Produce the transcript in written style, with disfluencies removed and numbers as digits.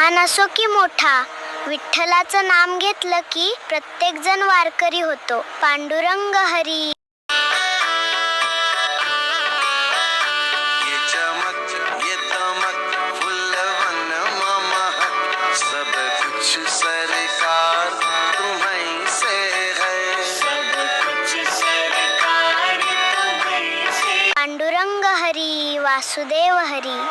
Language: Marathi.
लहान असो की मोठा, विठ्ठलाचं नाम घेतलं की प्रत्येक जण वारकरी होतो. पांडुरंग हरी. ये चमक ये दमक फुलवन ममहक सब कुछ सरकार तुम्हीं से है. सब कुछ सरकार तुम्हीं से. पांडुरंग हरी वासुदेव हरी.